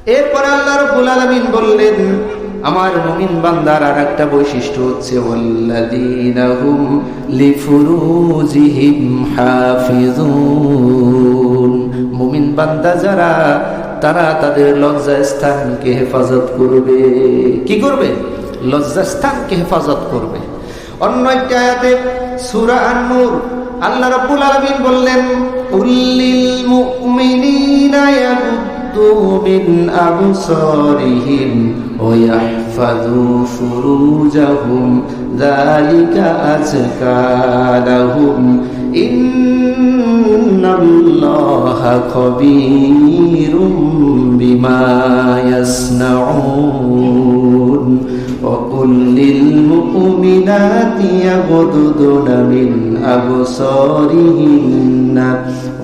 এরপরে আল্লাহ রাব্বুল আলামিন বললেন, আমার মুমিন বান্দার আর একটা বৈশিষ্ট্য হচ্ছে ওয়াল্লাযীনা হুম লিফুরুজিহিম হাফিজুন। মুমিন বান্দা যারা, তারা তাদের লজ্জাস্থানকে হেফাজত করবে। কি করবে? লজ্জাস্থানকে হেফাজত করবে। অন্য একটি আয়াতে সূরা আন-নূর আল্লাহ রাব্বুল আলামিন বললেন, কুল্লিল মুমিনিনা ইয়াগুদ্দু মিন আবসারিহিম ওয়া ইয়াহফাযু ফুরুজাহুম যালিকা আযকা লাহুম ইন্নাল্লাহা খাবীরুম বিমা ইয়াসনাউন। وقل للمؤمنات يغضضن من أبصارهن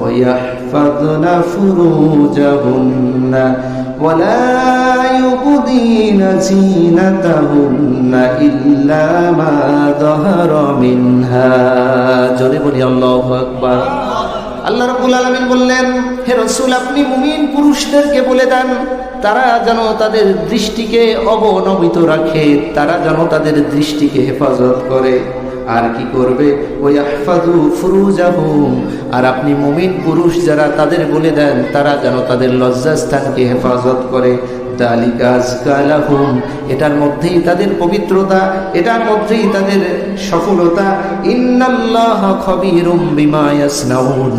ويحفظن فروجهن ولا يبدين زينتهن إلا ما ظهر منها। জোরে বলি আল্লাহু আকবার। আল্লাহ রাব্বুল আলামিন বললেন, হে রাসূল, আপনি মুমিন পুরুষদেরকে বলে দেন তারা যেন তাদের দৃষ্টিকে অবনমিত রাখে, তারা যেন তাদের দৃষ্টিকে হেফাজত করে। আর কি করবে? ওয়াহফাযু ফুরুজাহুম, আর আপনি মুমিন পুরুষ যারা, তাদের বলে দেন তারা যেন তাদের লজ্জাস্থানকে হেফাজত করে। যালিকা আযকা লাহুম, এটার মধ্যেই তাদের পবিত্রতা, এটার মধ্যেই তাদের সফলতা। ইন্নাল্লাহা খাবীরুম বিমা ইয়াসনাউন,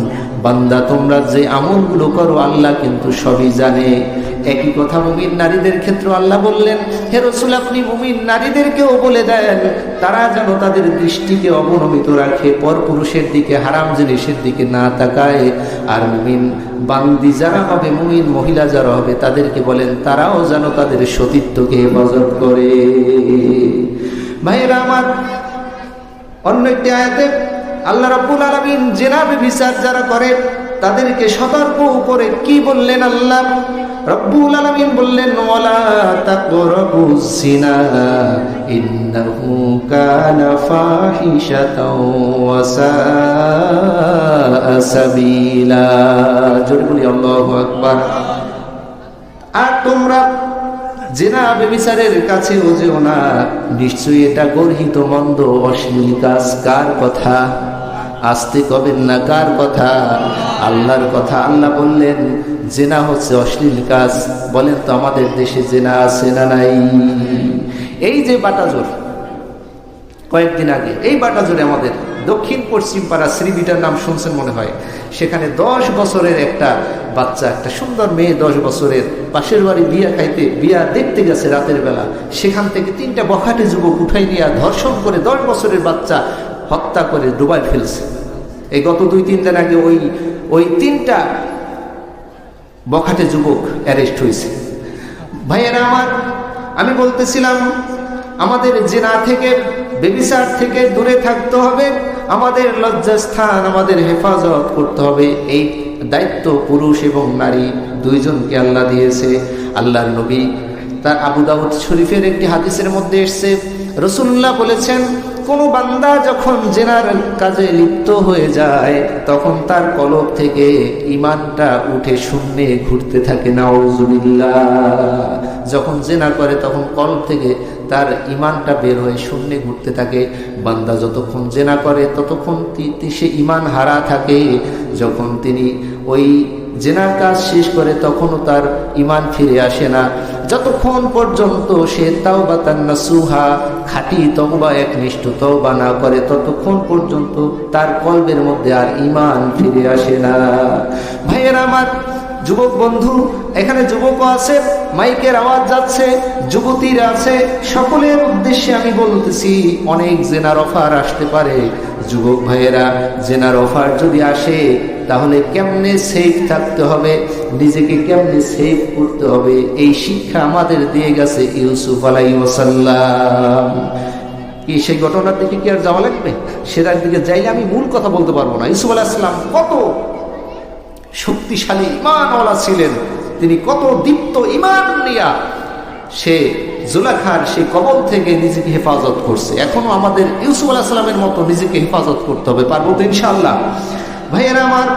বান্দা তোমরা যে আমলগুলো করো আল্লাহ কিন্তু সবই জানে। একই কথা মুমিন নারীদের ক্ষেত্রে আল্লাহ বললেন, হে রাসূল, আপনি মুমিন নারীদেরকেও বলে দেন তারা যেন তাদের দৃষ্টিকে অবনমিত রাখে, পরপুরুষের দিকে, হারাম জিনিসের দিকে না তাকায়। আর মুমিন বান্দি যারা হবে, মুমিন মহিলা যারা হবে, তাদেরকে বলেন তারাও যেন তাদের সতীত্বকে হেফাজত করে। ভাইয়েরা আমার, অন্য একটি আয়াতে আল্লাহ রাব্বুল আলামিন জিনা ব্যভিচার যারা করে তাদেরকে সতর্ক করে কি বললেন? আল্লাহ রাব্বুল আলামিন বললেন, ওয়ালা তাকরাবুজ জিনা ইন্নাহু কানা ফাহিশাতাও ওয়া সাআ সাবিলা। জোরে বলি আল্লাহু আকবার। আর তোমরা জিনা ব্যভিচারের কাছেও যেও না, নিশ্চয়ই এটা গর্হিত মন্দ অশ্লীল কাজ। কার কথা? আসতে কবেন না, কার কথা? আল্লাহর কথা। আল্লাহ বললেন জিনা হচ্ছে অশ্লীল কাজ। বলেন তো আমাদের দেশে জিনা আছে না নাই? এই যে বাটাজোর, কয়েকদিন আগে এই বাটাজোরে আমাদের দক্ষিণ পশ্চিম পাড়া শ্রীবিটার নাম শুনছেন মনে হয়, সেখানে 10 বছরের একটা বাচ্চা, একটা সুন্দর মেয়ে 10 বছরের, পাশের বাড়ি বিয়া দেখতে গেছে রাতের বেলা, সেখান থেকে 3টা বখাটে যুবক উঠাই নিয়ে ধর্ষণ করে 10 বছরের বাচ্চা হত্যা করে ডুবাই ফেলছে। এই গত 2-3 দিন আগে ওই 3টা বখাটে যুবক অ্যারেস্ট হয়েছে। ভাইয়েরা আমার, আমি বলতেছিলাম আমাদের জিনা থেকে, ব্যভিচার থেকে দূরে থাকতে হবে, আমাদের লজ্জাস্থান আমাদের হেফাজত করতে হবে। এই দায়িত্ব পুরুষ এবং নারী দুইজনকে আল্লাহ দিয়েছে। আল্লাহর নবী তার আবু দাউদ শরীফের একটি হাদিসের মধ্যে এসেছে, রাসূলুল্লাহ বলেছেন, কোনো বান্দা যখন জিনার কাজে লিপ্ত হয়ে যায় তখন তার কলব থেকে ঈমানটা উঠে শূন্যে ঘুরতে থাকে। নাউযুবিল্লাহ। যখন জিনা করে তখন কলব থেকে তার ঈমানটা বের হয়ে শূন্যে ঘুরতে থাকে। বান্দা যতক্ষণ জিনা করে ততক্ষণ সে ঈমান হারা থাকে। যখন তিনি ওই জিনার কাজ শেষ করে তখনও তার ঈমান ফিরে আসে না। যতক্ষণ পর্যন্ত সে তাওবাতান নাসুহা, খাঁটি তওবা, একনিষ্ঠ তওবা না করে ততক্ষণ পর্যন্ত তার কলবের মধ্যে আর ঈমান ফিরে আসে না। ভাইয়েরা আমার, যুবক বন্ধু, এখানে যুবকও আছে, মাইকের আওয়াজ যাচ্ছে, যুবতীরা আছে, সকলের উদ্দেশ্যে আমি বলতেছি, অনেক জেনার অফার আসতে পারে। যুবক ভাইয়েরা, জেনার অফার যদি আসে তাহলে কেমনে সেফ থাকতে হবে, নিজেকে কেমনে সেফ করতে হবে, এই শিক্ষা আমাদের দিয়ে গেছে ইউসুফ আলাইহিস সালাম। কি সেই ঘটনার দিকে কি আর যাওয়া লাগবে? সেটার দিকে যাইলে আমি মূল কথা বলতে পারবো না। ইউসুফ আলাইহিস সালাম কত শক্তিশালী ঈমানওয়ালা ছিলেন, তিনি কত দীপ্ত ঈমান নিয়া সে জুলেখার সেই কবল থেকে নিজেকে হেফাজত করছে। এখনো আমাদের ইউসুফ আলাইহিস সালামের মতো নিজেকে হেফাজত করতে হবে। পারবো তো ইনশাআল্লাহ? ভাইয়েরা আমার,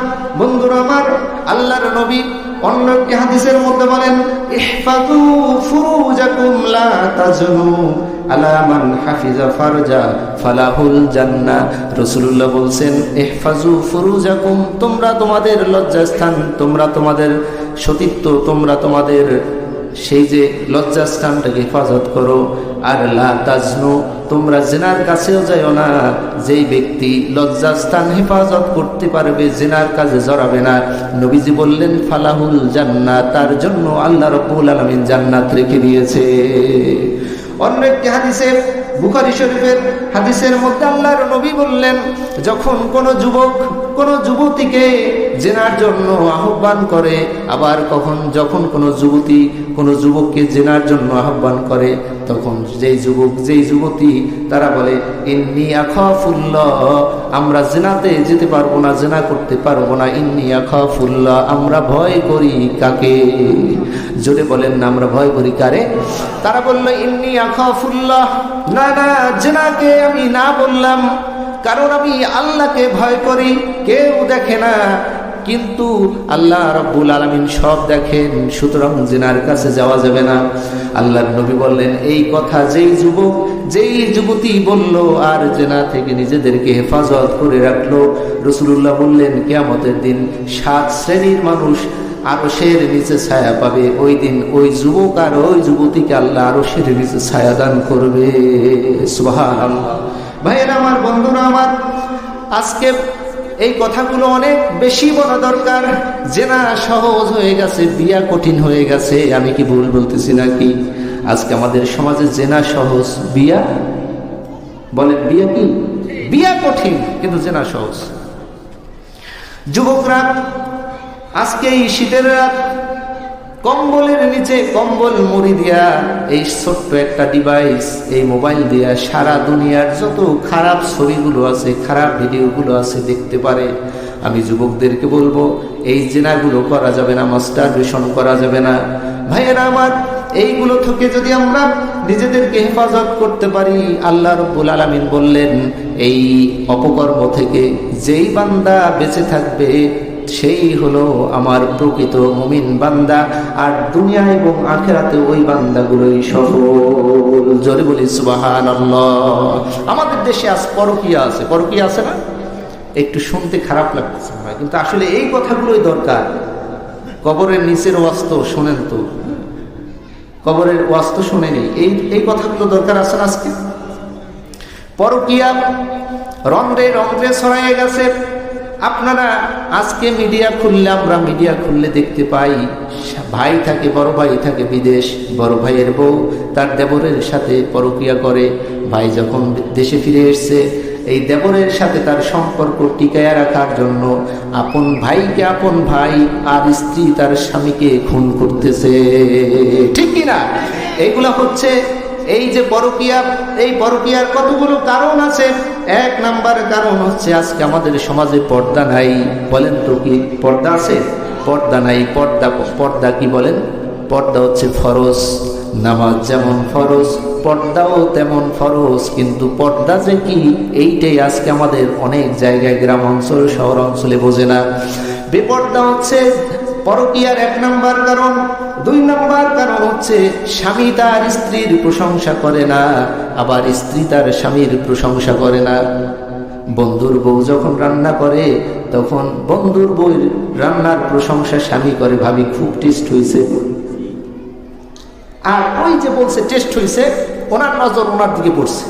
বন্ধুরা আমার, আল্লাহর নবী অন্য একটি হাদিসের মধ্যে বলেন, ইহফাযু ফুরুজাকুম লা তাজনু আলা মান হাফিজা ফারজা ফালাহুল জান্নাহ। রাসূলুল্লাহ বলছেন ইহফাযু ফুরুজাকুম, তোমরা তোমাদের লজ্জাস্থান, তোমরা তোমাদের সতীত্ব, তোমরা তোমাদের সেই যে লজ্জাস্থানটাকে হেফাজত করো। আর লা তাজনু, তোমরা জিনার কাছেও যাইও না। যেই ব্যক্তি লজ্জাস্থান হেফাজত করতে পারবে, জিনার কাজে জড়াবে না, নবীজি বললেন ফালাহুল জান্নাত, তার জন্য আল্লাহ রাব্বুল আলামিন জান্নাত রেখে দিয়েছে। অন্য একটি হাদিসে, বুখারী শরীফের হাদিসের মধ্যে আল্লাহর নবী বললেন, যখন কোনো যুবক কোনো যুবতীকে জেনার জন্য আহ্বান করে, আবার যখন কোনো যুবতী কোনো যুবককে জেনার জন্য আহ্বান করে, তখন যেই যুবক যেই যুবতী তারা বলে ইন্নী আখাফুল্লাহ, আমরা জেনাতে যেতে পারবো না, জেনা করতে পারবো না। ইন্নী আখাফুল্লাহ, আমরা ভয় করি কাকে? জোরে বলেন না, আমরা ভয় করি কারে? তারা বলল ইন্নী আখাফুল্লাহ, না না, জেনাকে আমি না বললাম কারণ আমি আল্লাহকে ভয় করি। কেউ দেখে না, কিন্তু আল্লাহ রাব্বুল আলামিন সব দেখেন, সুতরাং জিনার কাছে যাওয়া যাবে না। আল্লাহর নবী বললেন এই কথা যেই যুবক যেই যুবতী বলল আর জিনা থেকে নিজেদেরকে হেফাজত করে রাখলো, রাসূলুল্লাহ বললেন কিয়ামতের দিন 7 শ্রেণীর মানুষ আরশের নিচে ছায়া পাবে। ওই দিন ওই যুবক আর ওই যুবতীকে আল্লাহ আরশের নিচে ছায়া দান করবে। সুবহানাল্লাহ। ভাইয়েরা আমার, বন্ধুরা আমার, আজকে এই কথাগুলো অনেক বেশি বলা দরকার। জেনা সহজ হয়ে গেছে, বিয়া কঠিন হয়ে গেছে। আমি কি ভুল বলতেছি নাকি? আজকে আমাদের সমাজে জেনা সহজ, বিয়া বলেন বিয়া কি? বিয়া কঠিন, কিন্তু জেনা সহজ। যুবকরা আজকে এই শীতের রাত কম্বলের নিচে কম্বল মুড়ি দিয়া এই ছোট্ট একটা ডিভাইস, এই মোবাইল দিয়া সারা দুনিয়ার যত খারাপ ছবিগুলো আছে, খারাপ ভিডিওগুলো আছে দেখতে পারে। আমি যুবকদেরকে বলবো এই জেনাগুলো করা যাবে না, মাস্টারবেশন করা যাবে না। ভাইয়েরা আমার, এইগুলো থেকে যদি আমরা নিজেদেরকে হেফাজত করতে পারি, আল্লাহ রাব্বুল আলামিন বললেন এই অপকর্ম থেকে যেই বান্দা বেঁচে থাকবে সেই হলো আমার প্রকৃত মুমিন বান্দা, আর দুনিয়া এবং আখিরাতে ওই বান্দাগুলোই সফল। জোরে বলি সুবহানাল্লাহ। আমাদের দেশে আজ পরকীয়া আছে, পরকীয়া আছে না? একটু শুনতে খারাপ লাগতেছে ভাই, কিন্তু আসলে এই কথাগুলোই দরকার। কবরের নিচের ওয়াজ তো শোনেন, তো কবরের ওয়াজ তো শোনেনি, এই কথাগুলো দরকার আছে না আজকে? পরকীয়া রন্ধ্রে রন্ধ্রে ছড়াইয়ে গেছে। আপনারা আজকে মিডিয়া খুললে, আমরা মিডিয়া খুললে দেখতে পাই ভাই থাকে, বড় ভাই থাকে বিদেশ, বড় ভাইয়ের বউ তার দেবরের সাথে পরকীয়া করে। ভাই যখন দেশে ফিরে এসছে, এই দেবরের সাথে তার সম্পর্ক টিকায়া রাখার জন্য আপন ভাইকে আপন ভাই আর স্ত্রী তার স্বামীকে খুন করতেছে, ঠিক কিনা? এইগুলা হচ্ছে এই যে পরকীয়া। এই পরকীয়ার কতগুলো কারণ আছে। 1 নাম্বার কারণ হচ্ছে আজকে আমাদের সমাজে পর্দা নাই। বলেন তো কি পর্দা আছে? পর্দা নাই। পর্দা কি বলেন? পর্দা হচ্ছে ফরজ। নামাজ যেমন ফরজ, পর্দাও তেমন ফরজ। কিন্তু পর্দা যে কি, এইটাই আজকে আমাদের অনেক জায়গায়, গ্রাম অঞ্চল শহর অঞ্চলে বোঝে না। বেপর্দা হচ্ছে পরকীয়ার 1 নাম্বার কারণ। 2 নাম্বার কারণ হচ্ছে স্বামী তার স্ত্রীর প্রশংসা করে না, আবার স্ত্রী তার স্বামীর প্রশংসা করে না। বন্ধুর বউ যখন রান্না করে, তখন বন্ধুর বউর রান্নার প্রশংসা স্বামী করে, ভাবি খুব টেস্ট হয়েছে। আর ওই যে বলছে টেস্ট হয়েছে, ওনার নজর ওনার দিকে পড়ছে,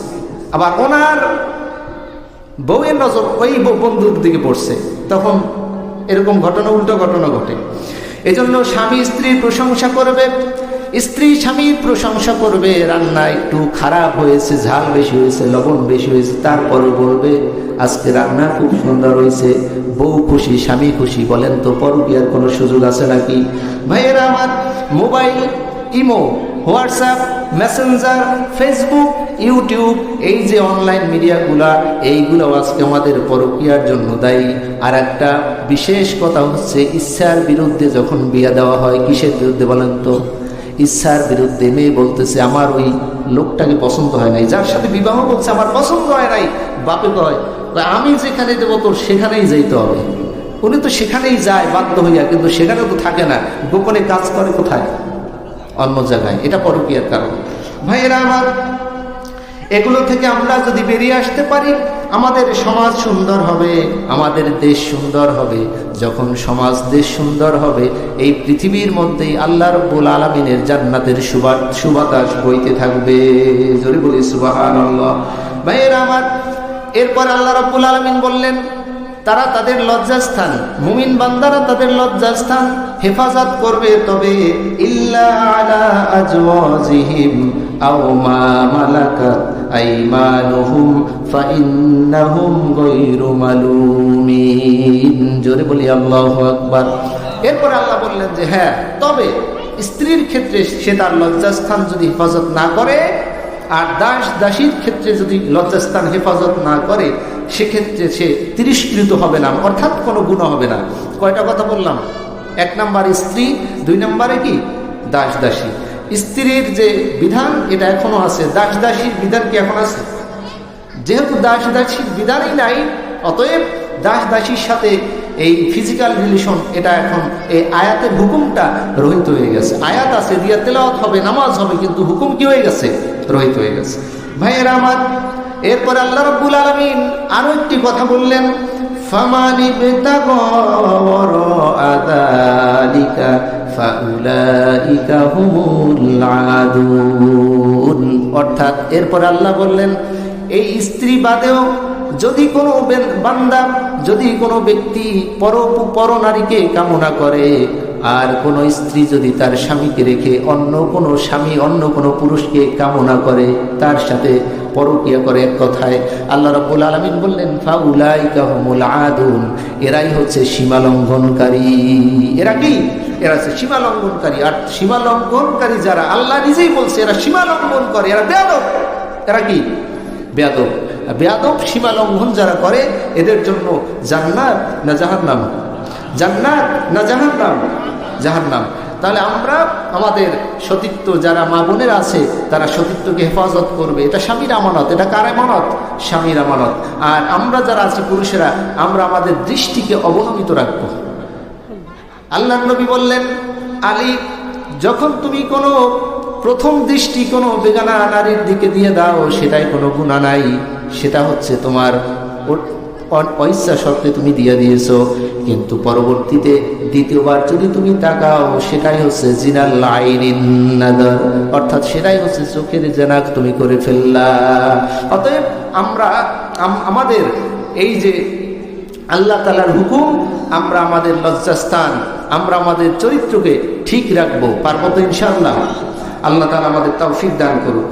আবার ওনার বউয়ের নজর ওই বন্ধুর দিকে পড়ছে। তখন এরকম ঘটনা, উল্টো ঘটনা ঘটে। এজন্য স্বামী স্ত্রীর প্রশংসা করবে, স্ত্রী স্বামীর প্রশংসা করবে। রান্না একটু খারাপ হয়েছে, ঝাল বেশি হয়েছে, লবণ বেশি হয়েছে, তারপরে বলবে আজকে রান্না খুব সুন্দর হয়েছে। বউ খুশি, স্বামী খুশি। বলেন তো পরকীয়ার কোনো সুযোগ আছে নাকি? ভাইয়েরা আমার, mobile, imo, WhatsApp, Messenger, Facebook, YouTube, এই যে অনলাইন মিডিয়াগুলা, এইগুলো আজকে আমাদের পরকীয়ার জন্য দায়ী। আর একটা বিশেষ কথা হচ্ছে, ইচ্ছার বিরুদ্ধে যখন বিয়ে দেওয়া হয়, কিসের বিরুদ্ধে বলেন তো? ইচ্ছার বিরুদ্ধে। মেয়ে বলতেছে আমার ওই লোকটাকে পছন্দ হয় নাই, যার সাথে বিবাহ করছে আমার পছন্দ হয় নাই। বাপে কয় আমি যেখানে দেবো তোর সেখানেই যাইতে হবে। উনি তো সেখানেই যায় বাধ্য হইয়া, কিন্তু সেখানে তো থাকে না, গোপনে কাজ করে কোথায়? অন্য জায়গায়, এটা পরকীয়ার কারণ। ভাইয়েরা আমার, এগুলো থেকে আমরা যদি বেরিয়ে আসতে পারি, আমাদের সমাজ সুন্দর হবে, আমাদের দেশ সুন্দর হবে। যখন সমাজ দেশ সুন্দর হবে, এই পৃথিবীর মধ্যেই আল্লাহ রাব্বুল আলামিনের জান্নাতের সুবাতাস বইতে থাকবে। জোরে বলি সুবহানাল্লাহ। ভাইয়েরা আমার, এরপর আল্লাহ রাব্বুল আলামিন বললেন তারা তাদের লজ্জাস্থান, মুমিন বান্দারা তাদের লজ্জাস্থান হেফাজত করবে, তবে ইল্লা আলা আজওয়াজিহিম আও মা মালাকাত আইমানুহুম ফাইন্নাহুম গায়রু মালুমিন। জোরে বলি আল্লাহু আকবার। এরপর আল্লাহ বললেন যে হ্যাঁ, তবে স্ত্রীর ক্ষেত্রে সে তার লজ্জাস্থান যদি হেফাজত না করে, আর দাস দাসীর ক্ষেত্রে যদি লজ্জাস্থান হেফাজত না করে, সেক্ষেত্রে সে তিরস্কৃত হবে না, অর্থাৎ কোনো গুনাহ হবে না। কয়টা কথা বললাম? 1 নম্বরে স্ত্রী, 2 নম্বরে কি দাস দাসী। স্ত্রীর যে বিধান এটা এখনো আছে, দাস দাসীর বিধান কি এখন আছে? যেহেতু দাস দাসীর বিধানই নাই, অতএব দাস দাসীর সাথে এই ফিজিক্যাল রিলেশন এটা এখন এই আয়াতের হুকুমটা রহিত হয়ে গেছে। আয়াত আছে, দিয়া তেলাওয়াত হবে, নামাজ হবে, কিন্তু হুকুম কি হয়ে গেছে? রহিত হয়ে গেছে। ভাইয়েরা আমার, এরপর আল্লাহ রাব্বুল আলামিন আরো একটি কথা বললেন, ফামানি বিতাগা ওয়ারা যালিকা ফাউলাইকা হুমুল আদুন। অর্থাৎ এরপর আল্লাহ বললেন, এই স্ত্রী বাদেও যদি কোনো বান্দা, যদি কোনো ব্যক্তি পরনারীকে কামনা করে, আর কোনো স্ত্রী যদি তার স্বামীকে রেখে অন্য কোনো স্বামী, অন্য কোনো পুরুষকে কামনা করে, তার সাথে পরকীয়া করে, এক কথায় আল্লাহ রাব্বুল আলামিন বললেন ফাউলাইকা হুমুল আদুন, এরাই হচ্ছে সীমা লঙ্ঘনকারী। এরা কি? এরা হচ্ছে সীমা লঙ্ঘনকারী। আর সীমা লঙ্ঘনকারী যারা, আল্লাহ নিজেই বলছে এরা সীমা লঙ্ঘন করে, এরা বেয়াদব। এরা কি? বেয়াদব। বেয়াদব, সীমা লঙ্ঘন যারা করে, এদের জন্য জান্নাত না জাহান্নাম? জান্নাত না জাহান্নাম? জাহান্নাম। তাহলে আমরা আমাদের সতীত্ব, যারা মা বোনের আছে, তারা সতীত্বকে হেফাজত করবে। এটা স্বামীর আমানত। এটা কার আমানত? স্বামীর আমানত। আর আমরা যারা আছি পুরুষেরা, আমরা আমাদের দৃষ্টিকে অবনমিত রাখবো। আল্লাহ নবী বললেন, আলী, যখন তুমি কোনো প্রথম দৃষ্টি কোনো বেগানা নারীর দিকে দিয়ে দাও, সেটাই কোনো গুনাহ নাই, সেটা হচ্ছে তোমার অইচ্ছা সত্ত্বে তুমি দিয়ে দিয়েছো। কিন্তু পরবর্তীতে দ্বিতীয়বার যদি তুমি তাকাও, সেটাই হচ্ছে জিনাল আইনিন নাদার, অর্থাৎ সেটাই হচ্ছে চোখের জেনাক তুমি করে ফেললা। অতএব আমরা আমাদের এই যে আল্লাহ তাআলার হুকুম, আমরা আমাদের লজ্জাস্থান, আমরা আমাদের চরিত্রকে ঠিক রাখবো। পারবো তো ইনশাআল্লাহ? আল্লাহ তাআলা আমাদের তৌফিক দান করুক।